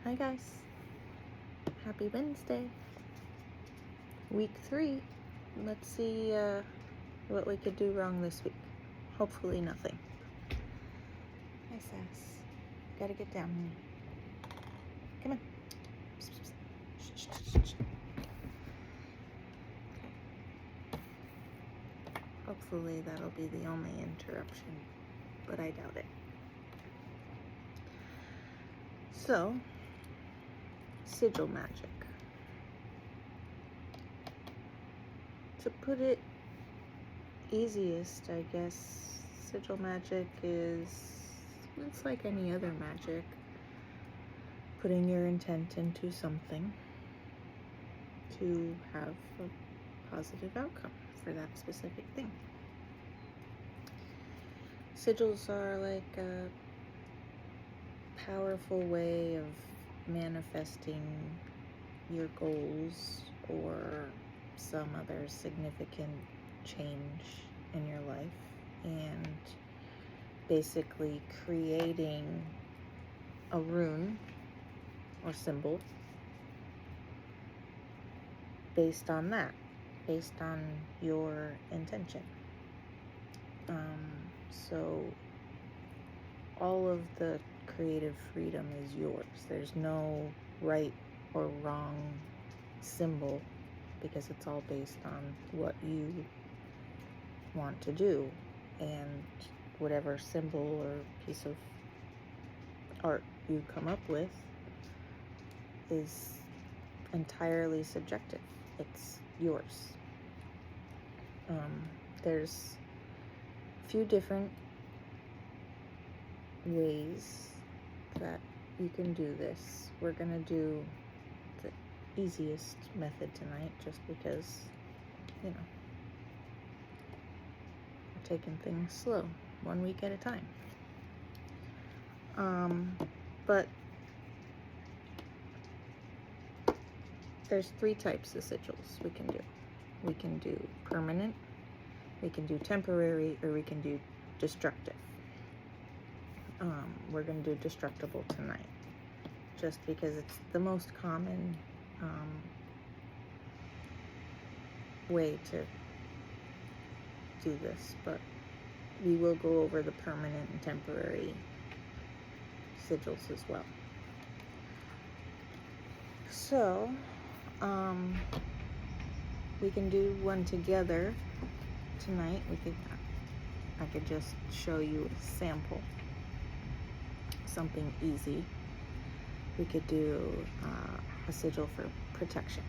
Hi guys, happy Wednesday, week 3. Let's see what we could do wrong this week. Hopefully nothing. Hi Sass, gotta get down here. Come on. Okay. Hopefully that'll be the only interruption, but I doubt it. So, Sigil Magick. To put it easiest, I guess, Sigil Magick it's like any other magic. Putting your intent into something to have a positive outcome for that specific thing. Sigils are like a powerful way of manifesting your goals or some other significant change in your life, and basically creating a rune or symbol based on that, based on your intention. So all of the creative freedom is yours. There's no right or wrong symbol, because it's all based on what you want to do, and whatever symbol or piece of art you come up with is entirely subjective. It's yours. There's a few different ways that you can do this. We're gonna do the easiest method tonight, just because, we're taking things slow, 1 week at a time. But there's 3 types of sigils we can do. We can do permanent, we can do temporary, or we can do destructive. We're going to do destructible tonight, just because it's the most common way to do this, but we will go over the permanent and temporary sigils as well. So, we can do one together tonight. I could just show you a sample, something easy. We could do a sigil for protection.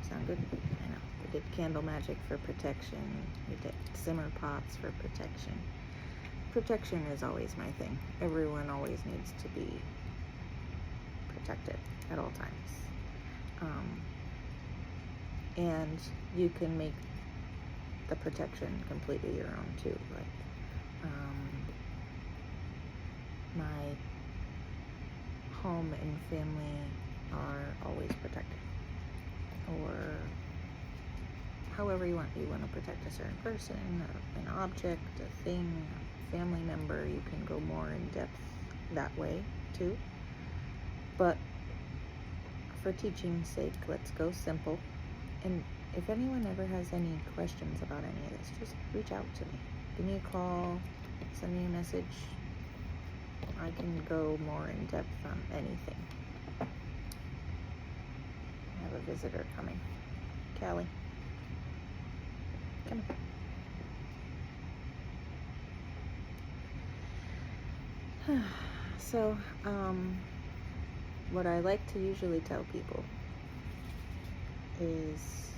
Sound good? I know. We did candle magic for protection. We did simmer pots for protection. Protection is always my thing. Everyone always needs to be protected at all times. And you can make the protection completely your own too. Like, my home and family are always protected, or however you want. You want to protect a certain person, an object, a thing, a family member. You can go more in depth that way too. But for teaching's sake, let's go simple. And if anyone ever has any questions about any of this, just reach out to me. Give me a call, send me a message. I can go more in depth on anything. I have a visitor coming. Callie. Come on. So, what I like to usually tell people is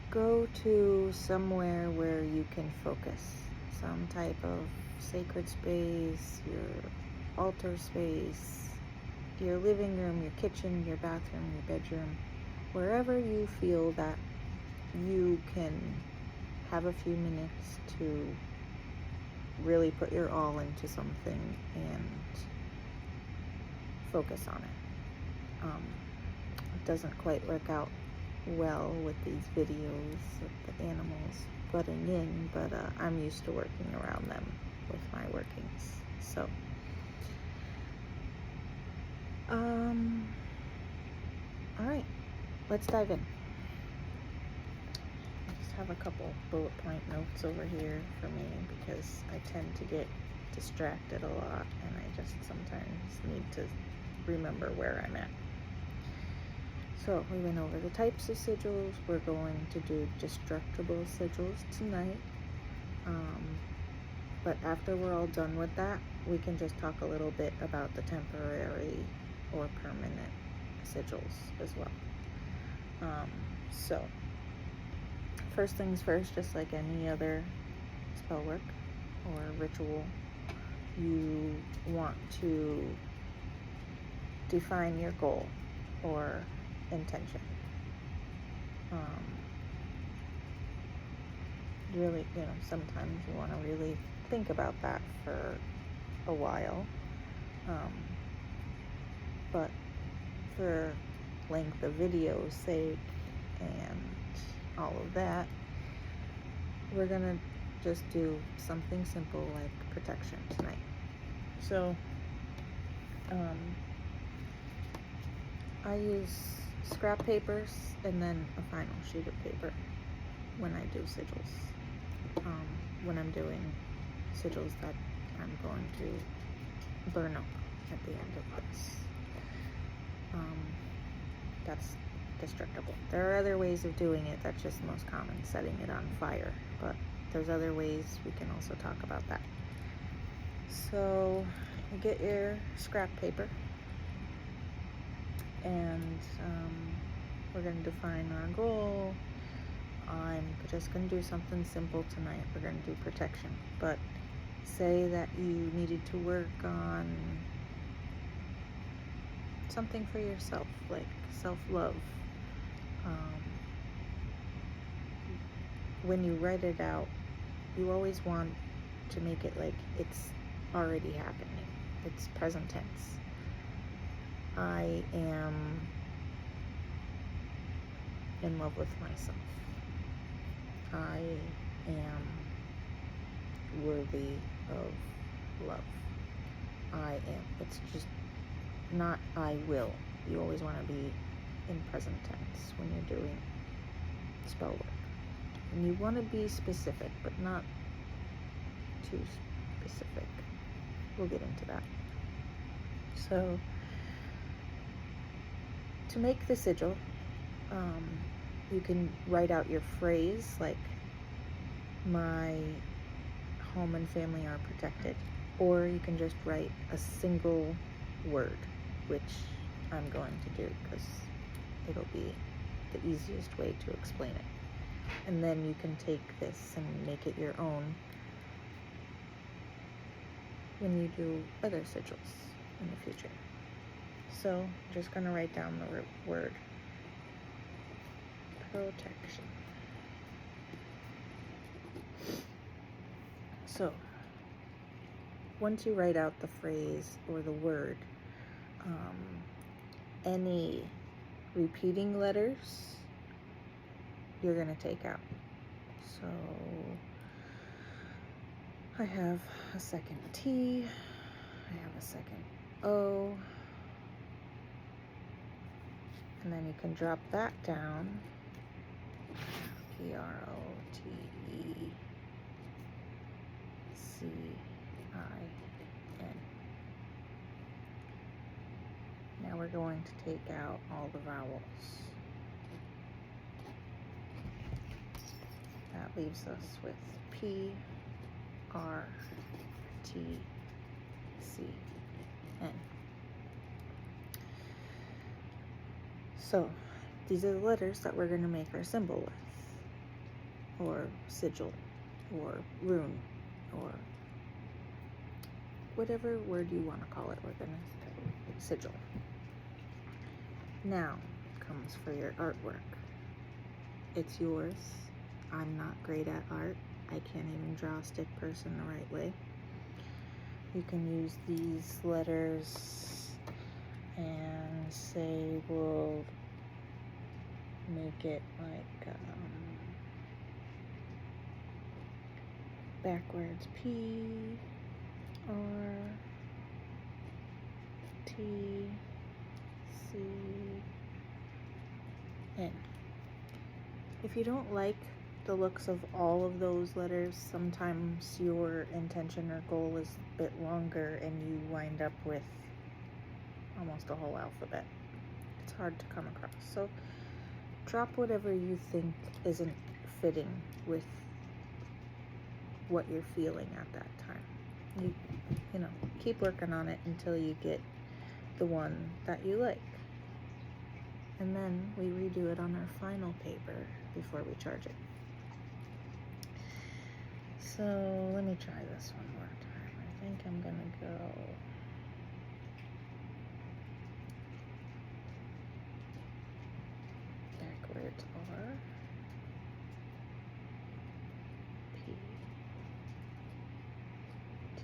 go to somewhere where you can focus. Some type of sacred space, your altar space, your living room, your kitchen, your bathroom, your bedroom, wherever you feel that you can have a few minutes to really put your all into something and focus on it. It doesn't quite work out well with these videos of the animals butting in, but I'm used to working around them with my workings. So All right, let's dive in. I just have a couple bullet point notes over here for me because I tend to get distracted a lot and I just sometimes need to remember where I'm at. So we went over the types of sigils. We're going to do destructible sigils tonight. But after we're all done with that, we can just talk a little bit about the temporary or permanent sigils as well. So first things first, just like any other spell work or ritual, you want to define your goal or intention. Really, sometimes you want to really think about that for a while. But for length of video's sake and all of that, we're gonna just do something simple like protection tonight. So I use scrap papers and then a final sheet of paper when I do sigils. When I'm doing sigils that I'm going to burn up at the end of this. That's destructible. There are other ways of doing it. That's just most common, setting it on fire. But there's other ways. We can also talk about that. So you get your scrap paper and we're going to define our goal. I'm just going to do something simple tonight. We're going to do protection. But say that you needed to work on something for yourself, like self-love. When you write it out, you always want to make it like it's already happening. It's present tense. I am in love with myself. I am worthy of love. I am. It's just not I will. You always want to be in present tense when you're doing spell work. And you want to be specific, but not too specific. We'll get into that. So, to make the sigil, you can write out your phrase, like, my home and family are protected. Or you can just write a single word, which I'm going to do because it'll be the easiest way to explain it. And then you can take this and make it your own when you do other sigils in the future. So I'm just going to write down the word protection. So once you write out the phrase or the word, any repeating letters you're going to take out. So I have a second T, I have a second O, and then you can drop that down, PROTECIN. Now we're going to take out all the vowels. That leaves us with PRTCN. So these are the letters that we're going to make our symbol with, or sigil, or rune, or whatever word you want to call it. We're going to sigil. Now comes for your artwork. It's yours. I'm not great at art. I can't even draw a stick person the right way. You can use these letters and say we'll make it like backwards PRT If you don't like the looks of all of those letters, sometimes your intention or goal is a bit longer and you wind up with almost a whole alphabet. It's hard to come across. So drop whatever you think isn't fitting with what you're feeling at that time. You know, keep working on it until you get the one that you like. And then we redo it on our final paper before we charge it. So let me try this one more time. I think I'm gonna go backwards R, P, T.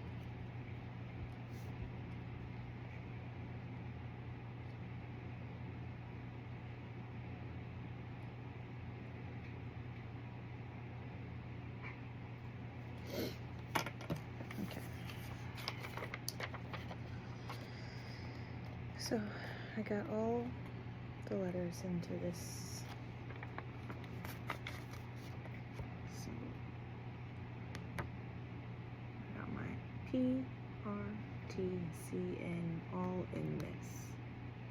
Okay. So I got all the letters into this symbol. I got my P, R, T, C, N all in this.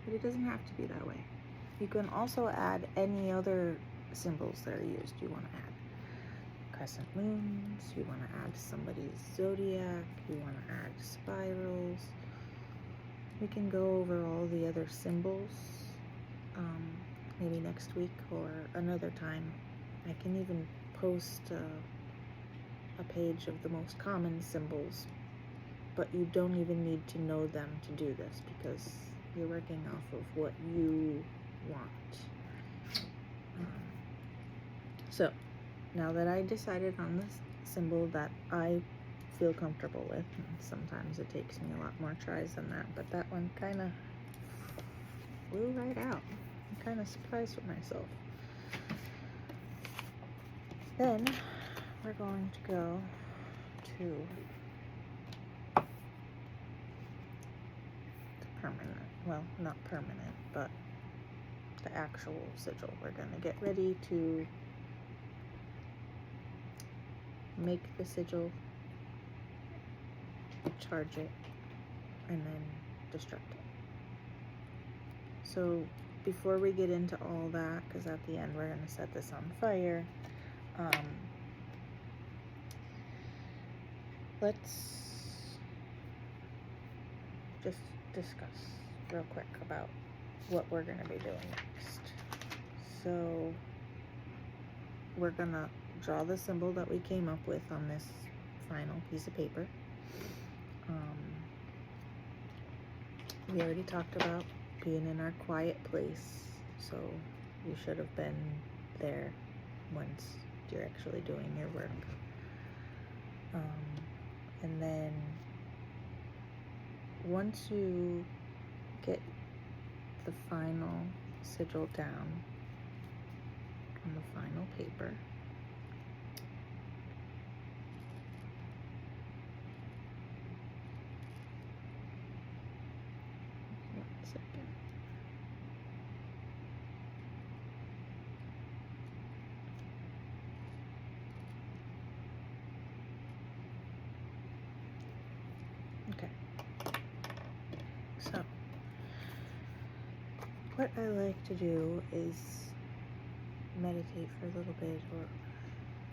But it doesn't have to be that way. You can also add any other symbols that are used. You want to add crescent moons, you want to add somebody's zodiac, you want to add spirals. We can go over all the other symbols maybe next week or another time. I can even post a page of the most common symbols, but you don't even need to know them to do this because you're working off of what you want. So now that I decided on this symbol that I feel comfortable with, and sometimes it takes me a lot more tries than that, but that one kind of flew right out. I'm kind of surprised with myself. Then we're going to go to the permanent, well, not permanent, but the actual sigil. We're going to get ready to make the sigil, charge it, and then destruct it. So before we get into all that, because at the end we're going to set this on fire, let's just discuss real quick about what we're going to be doing next. So we're going to draw the symbol that we came up with on this final piece of paper. We already talked about being in our quiet place, so you should have been there once you're actually doing your work. And then once you get the final sigil down on the final paper, okay. So what I like to do is meditate for a little bit, or,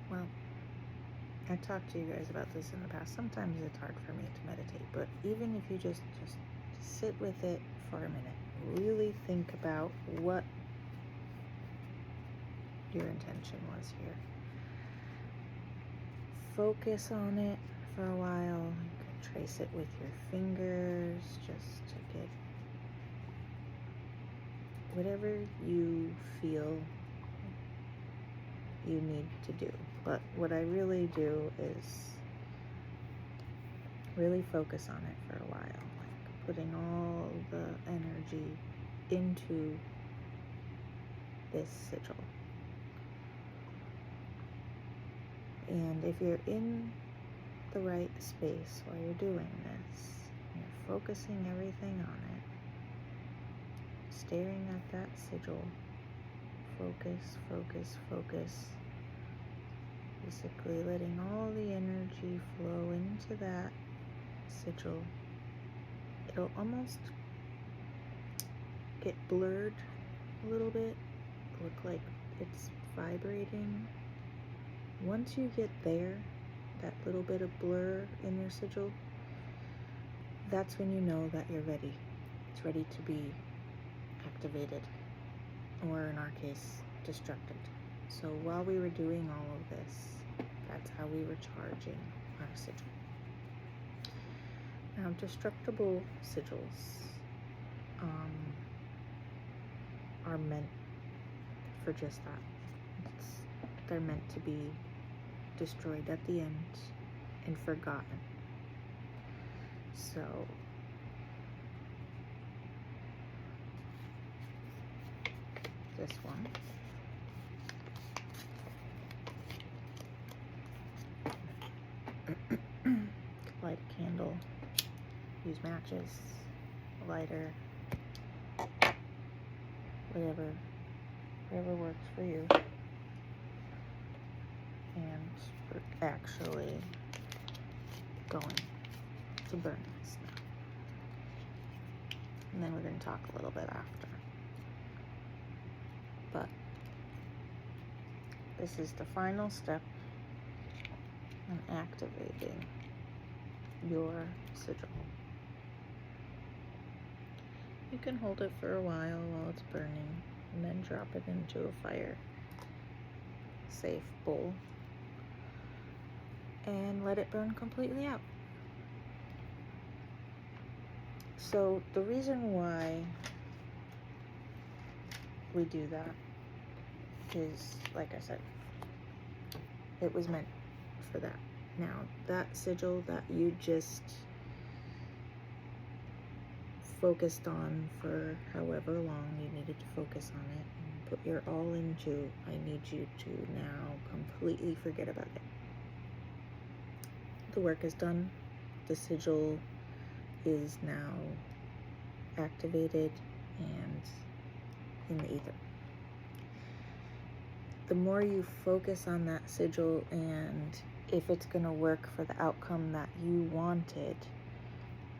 well, I talked to you guys about this in the past. Sometimes it's hard for me to meditate, but even if you just sit with it for a minute, really think about what your intention was here. Focus on it for a while. You can trace it with your fingers just to get whatever you feel you need to do. But what I really do is really focus on it for a while, like putting all the energy into this sigil. And if you're in the right space while you're doing this, you're focusing everything on it, staring at that sigil focus, focus, focus. Basically letting all the energy flow into that sigil. It'll almost get blurred a little bit, look like it's vibrating. Once you get there, that little bit of blur in your sigil, that's when you know that you're ready. It's ready to be activated, or in our case, destructed. So while we were doing all of this, that's how we were charging our sigil. Now, destructible sigils are meant for just that. They're meant to be destroyed at the end and forgotten. So this one, light a candle, use matches, a lighter, whatever works for you. And we're actually going to burn this now. And then we're going to talk a little bit after. But this is the final step in activating your sigil. You can hold it for a while it's burning, and then drop it into a fire safe bowl and let it burn completely out. So the reason why we do that is, like I said, it was meant for that. Now, that sigil that you just focused on for however long you needed to focus on it and put your all into, I need you to now completely forget about it. The work is done. The sigil is now activated and in the ether. The more you focus on that sigil and if it's going to work for the outcome that you wanted,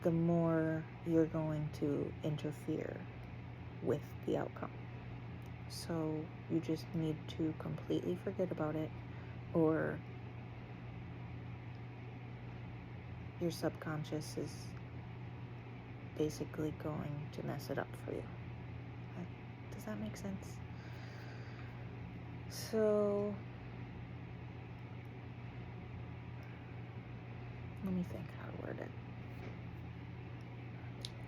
the more you're going to interfere with the outcome. So you just need to completely forget about it, or your subconscious is basically going to mess it up for you. Does that make sense? So let me think how to word it.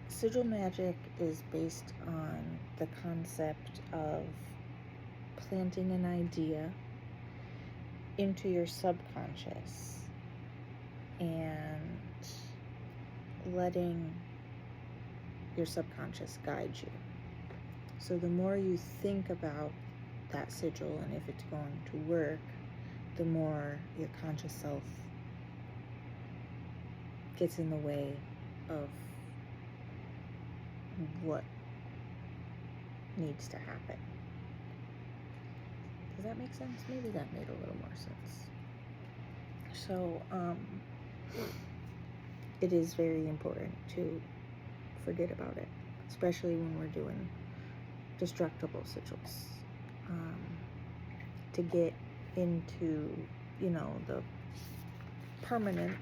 Sigil Magick is based on the concept of planting an idea into your subconscious and letting your subconscious guide you. So the more you think about that sigil and if it's going to work, the more your conscious self gets in the way of what needs to happen. Does that make sense? Maybe that made a little more sense. So, it is very important to forget about it, especially when we're doing destructible sigils. To get into, the permanent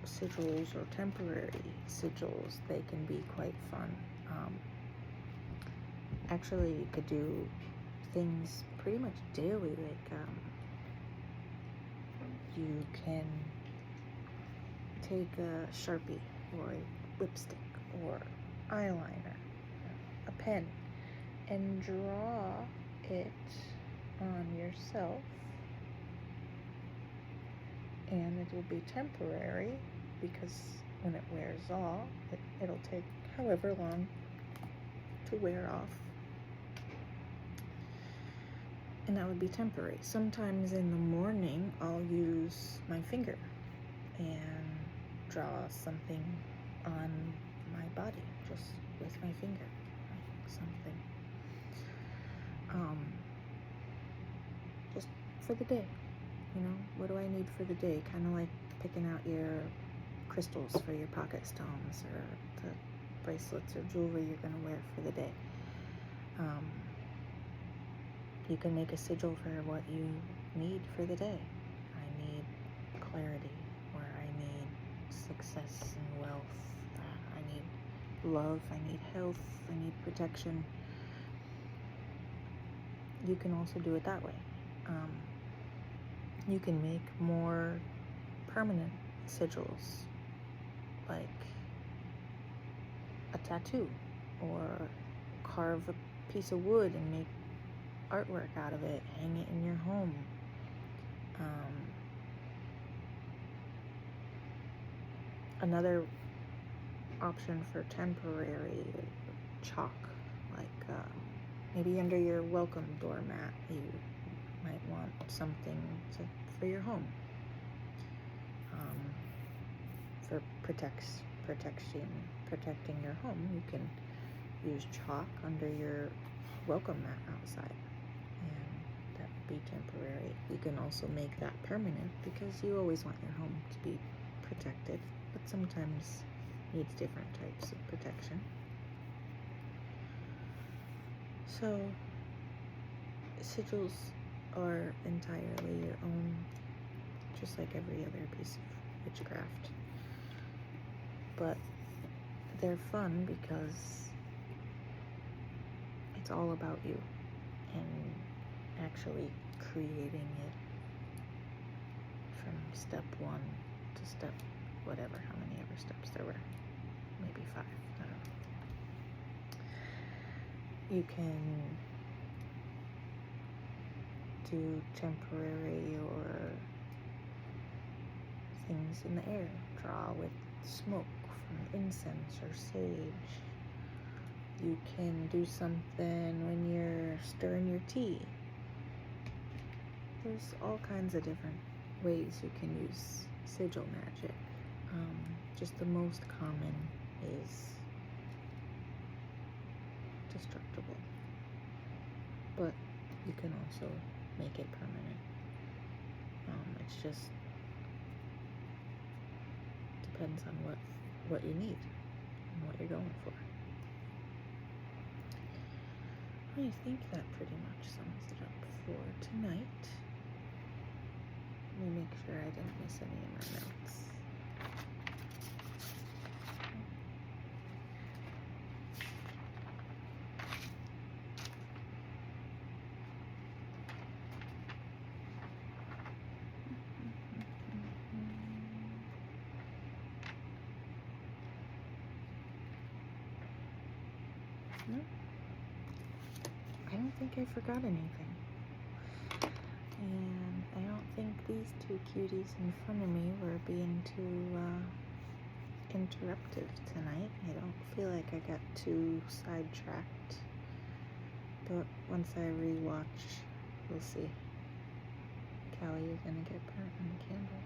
sigils or temporary sigils, they can be quite fun. Actually, you could do things pretty much daily, like you can take a Sharpie or a lipstick or eyeliner, a pen, and draw it on yourself, and it will be temporary because when it wears off, it'll take however long to wear off, and that would be temporary. Sometimes in the morning I'll use my finger and draw something on my body just with my finger, like something. for the day. You know, what do I need for the day? Kind of like picking out your crystals for your pocket stones or the bracelets or jewelry you're going to wear for the day. You can make a sigil for what you need for the day. I need clarity, or I need success and wealth. I need love, I need health, I need protection. You can also do it that way. You can make more permanent sigils, like a tattoo, or carve a piece of wood and make artwork out of it, hang it in your home. Another option for temporary chalk, like maybe under your welcome doormat, you might want something for your home, for protecting your home. You can use chalk under your welcome mat outside, and that would be temporary. You can also make that permanent, because you always want your home to be protected, but sometimes needs different types of protection. So sigils are entirely your own, just like every other piece of witchcraft. But they're fun because it's all about you and actually creating it from step 1 to step whatever, how many ever steps there were, maybe 5, I don't know. You can do temporary or things in the air, draw with smoke from incense or sage. You can do something when you're stirring your tea. There's all kinds of different ways you can use sigil magic. Just the most common is destructible, but you can also make it permanent. It's just depends on what you need and what you're going for. I think that pretty much sums it up for tonight. Let me make sure I didn't miss any in my notes. No, I don't think I forgot anything. And I don't think these two cuties in front of me were being too interruptive tonight. I don't feel like I got too sidetracked. But once I rewatch, we'll see. Callie, you're gonna get burnt on the candle.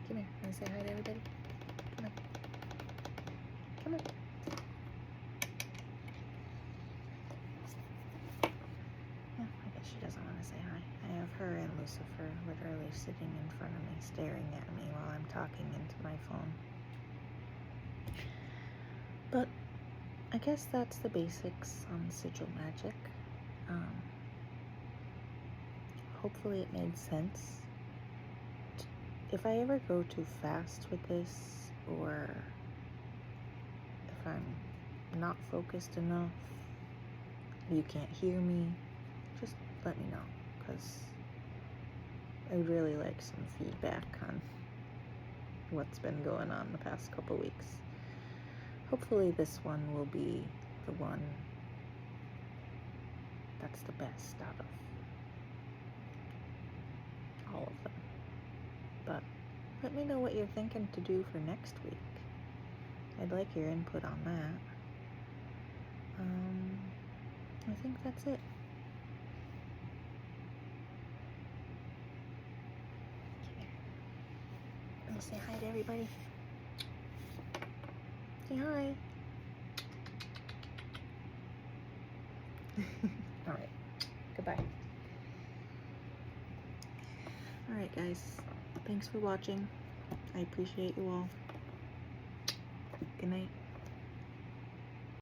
Come here. Wanna say hi to everybody? Come on. Come on. Yeah, I guess she doesn't want to say hi. I have her and Lucifer literally sitting in front of me, staring at me while I'm talking into my phone. But I guess that's the basics on Sigil Magick. Hopefully it made sense. If I ever go too fast with this, or if I'm not focused enough, you can't hear me, just let me know, because I'd really like some feedback on what's been going on the past couple weeks. Hopefully this one will be the one that's the best out of all of them. But let me know what you're thinking to do for next week. I'd like your input on that. I think that's it. Let me say hi to everybody. Say hi. All right. Goodbye. Alright, guys. Thanks for watching. I appreciate you all. Good night.